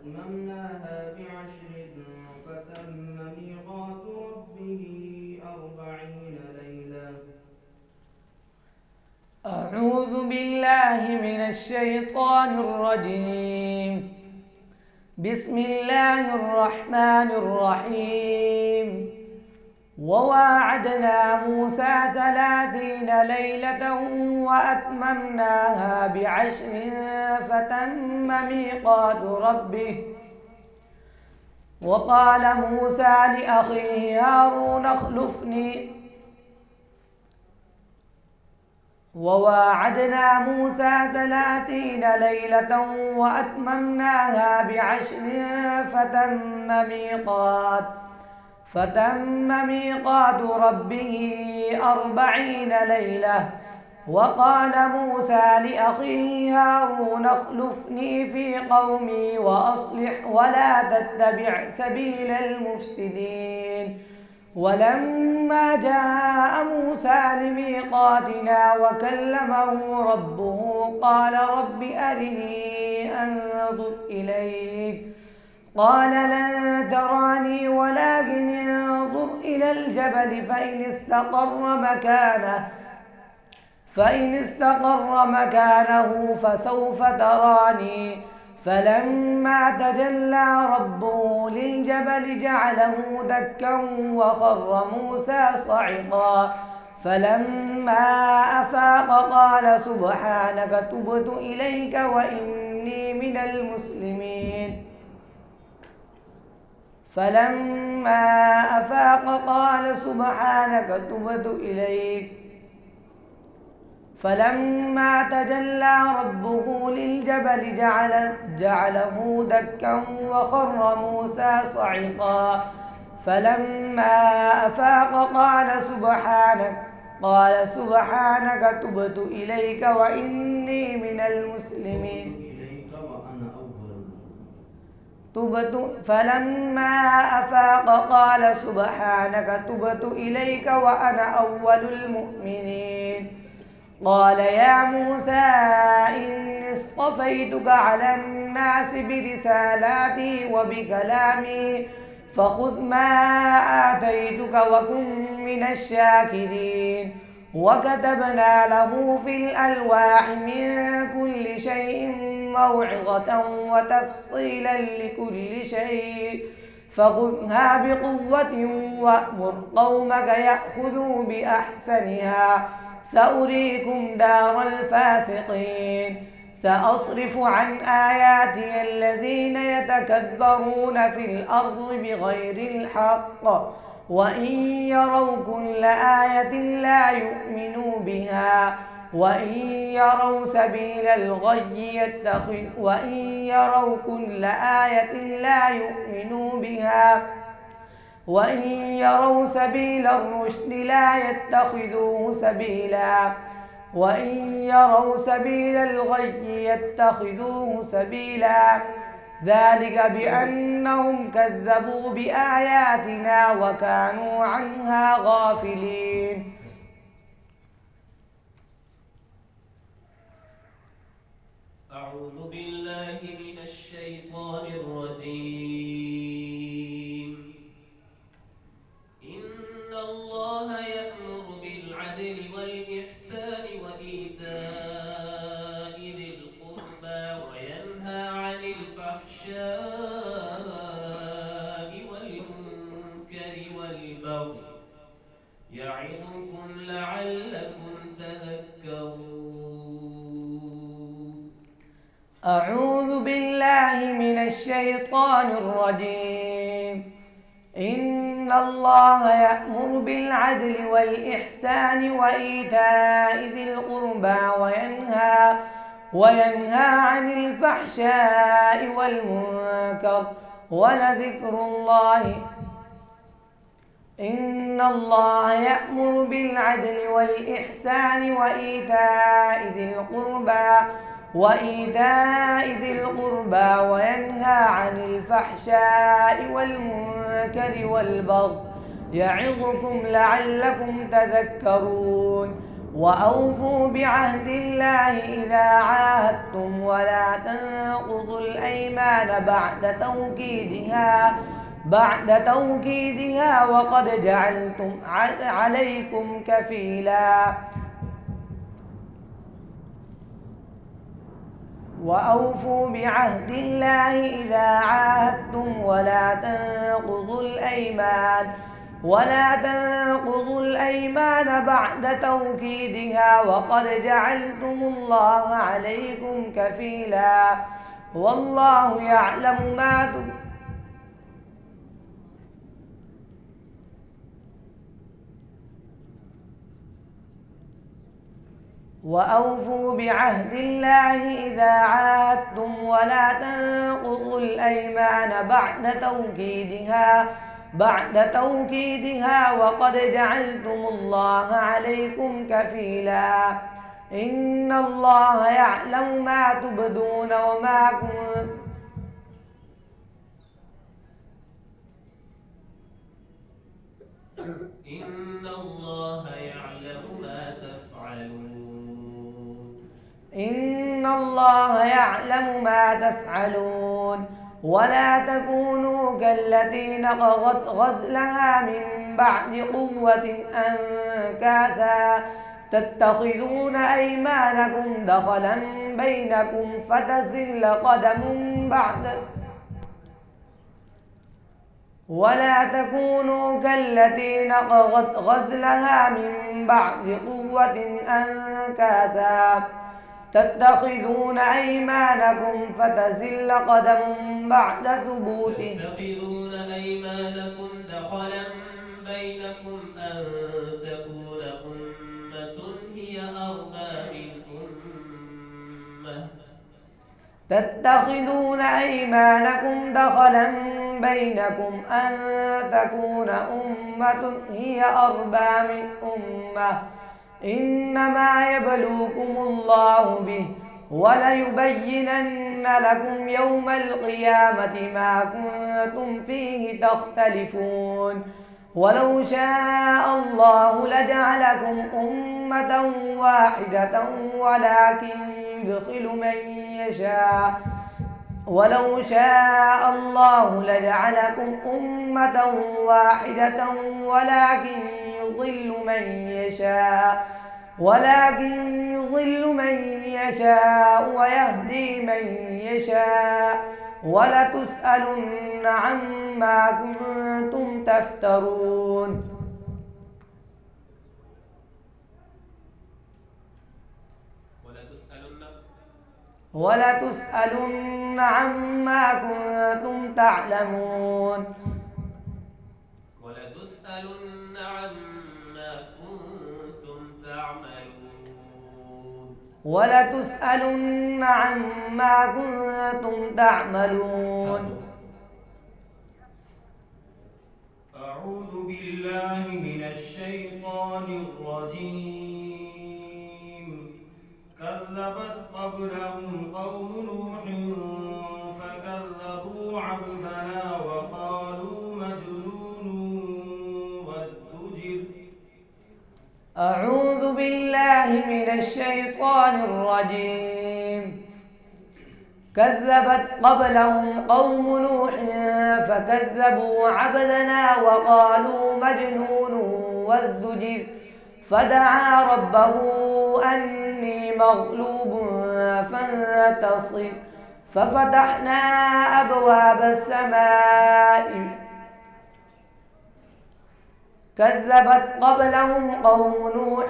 وأتممناها بعشر فتم ميقات ربه 40 ليلة. أعوذ بالله من الشيطان الرجيم. بسم الله الرحمن الرحيم. وواعدنا موسى 30 ليلة وأتممناها بعشر فتم ميقات ربه. وقال موسى لأخيه هارون اخلفني. وواعدنا موسى 30 ليلة وأتممناها بعشر فتم ميقات ربه 40 ليلة. وقال موسى لأخيه هارون اخلفني في قومي وأصلح ولا تتبع سبيل المفسدين. ولما جاء موسى لميقاتنا وكلمه ربه قال رب أرني أنظر إليك. قال لن تراني ولكن انظر إلى الجبل فإن استقر مكانه فسوف تراني. فلما تجلى ربه للجبل جعله دكا وخر موسى صعقا. فلما أفاق قال سبحانك تبت إليك وإني من المسلمين. فلما تجلى ربه للجبل جعله دكا وخر موسى صعقا. فلما أفاق قال سبحانك تبت إليك وإني من المسلمين. فلما أفاق قال سبحانك تبت إليك وأنا أول المؤمنين. قال يا موسى إني اصطفيتك على الناس برسالاتي وبكلامي فخذ ما آتيتك وكن من الشاكرين. وكتبنا له في الألواح من كل شيء موعظة وتفصيلا لكل شيء فخذها بقوة وأمر قومك يأخذوا بأحسنها سأريكم دار الفاسقين. سأصرف عن آياتي الذين يتكبرون في الأرض بغير الحق وإن يروا كل آية لا يؤمنوا بها وإن يروا سبيل الغي كل آية لا يؤمنوا بها وإن يروا سبيل الرشد لا يتخذوه سبيلا وإن يروا سبيل الغي يتخذوه سبيلا. ذلك بأنهم كذبوا بآياتنا وكانوا عنها غافلين. أعوذ بالله من الشيطان الرجيم. إن الله يأمر بالعدل والإحسان وإيتاء ذي القربى وينهى عن الفحشاء والمنكر والبغي يعظكم لعلكم تذكرون. أعوذ بالله من الشيطان الرجيم. إن الله يأمر بالعدل والإحسان وإيتاء ذي القربى وينهى عن الفحشاء والمنكر ولذكر الله. إن الله يأمر بالعدل والإحسان وإيتاء ذي القربى وينهى عن الفحشاء والمنكر والبغي يعظكم لعلكم تذكرون. وأوفوا بعهد الله إذا عاهدتم ولا تنقضوا الأيمان بعد توكيدها وقد جعلتم عليكم كفيلا. وأوفوا بعهد الله إذا عاهدتم ولا تنقضوا الأيمان بعد توكيدها وقد جعلتم الله عليكم كفيلا. والله يعلم ما تبدون وأوفوا بعهد الله إذا عاهدتم ولا تنقضوا الأيمان بعد توكيدها وقد جعلتم الله عليكم كفيلا. إن الله يعلم ما تبدون وما كنتم إن الله يعلم ما تفعلون. ولا تكونوا كالتي نقضت غزلها من بعد قوة أنكاثا تتخذون أيمانكم دخلا بينكم فتزل قدم بعد ثبوته. تتخذون أيمانكم دخلا بينكم أن تكون أمة هي أربى من أمة. تتخذون أيمانكم دخلا بينكم أن تكون أمة هي أربى من أمة. إنما يبلوكم الله به وليبينن لكم يوم القيامة ما كنتم فيه تختلفون. ولو شاء الله لجعلكم أمة واحدة ولكن يضل من يشاء ويهدي من يشاء ولتسألن عما كنتم تفترون. ولتسألن عما كنتم تعلمون. ولتسألن عما كنتم تعملون. أعوذ بالله من الشيطان الرجيم. كذبت قبلهم قوم نوح فكذبوا عبدنا وقالوا مجنون وازدجر. أعوذ بالله من الشيطان الرجيم. كذبت قبلهم قوم نوح فكذبوا عبدنا وقالوا مجنون وازدجر. فدعا ربه أني مغلوب فانتصر ففتحنا أبواب السماء. كذبت قبلهم قوم نوح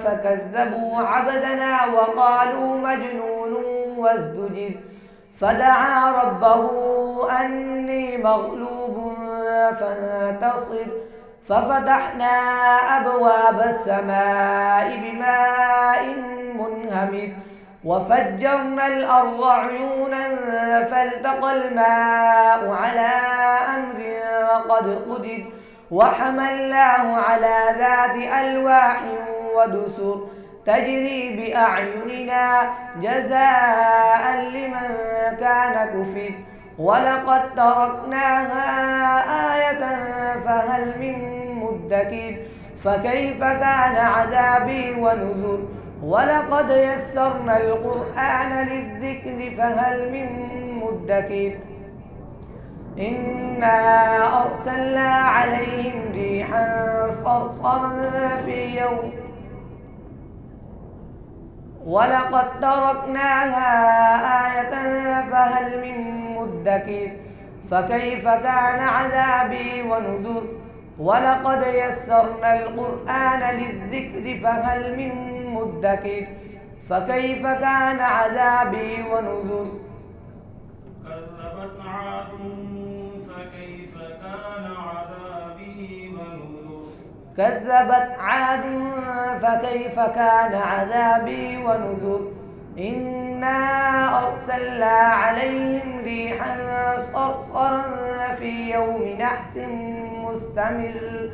فكذبوا عبدنا وقالوا مجنون وازدجر. فدعا ربه أني مغلوب فانتصر ففتحنا أبواب السماء بماء منهمر وفجرنا الأرض عيونا فالتقى الماء على أمر قد قدر وحملناه على ذات ألواح ودسر تجري بأعيننا جزاء لمن كان كفر. ولقد تركناها آية فهل من مدكر. فكيف كان عذابي ونذر ولقد يسرنا القرآن للذكر فهل من مدكر إنا أرسلنا عليهم ريحا صرصرا في يوم ولقد تركناها آية فهل من مدكر فكيف كان عذابي ونذر ولقد يسرنا القرآن للذكر فهل من مدكر فكيف كان عذابي ونذر كذبت عاد فكيف كان عذابي ونذر كذبت عاد فكيف كان عذابي ونذر إنا أرسلنا عليهم ريحا صرصرا في يوم نحس مستمر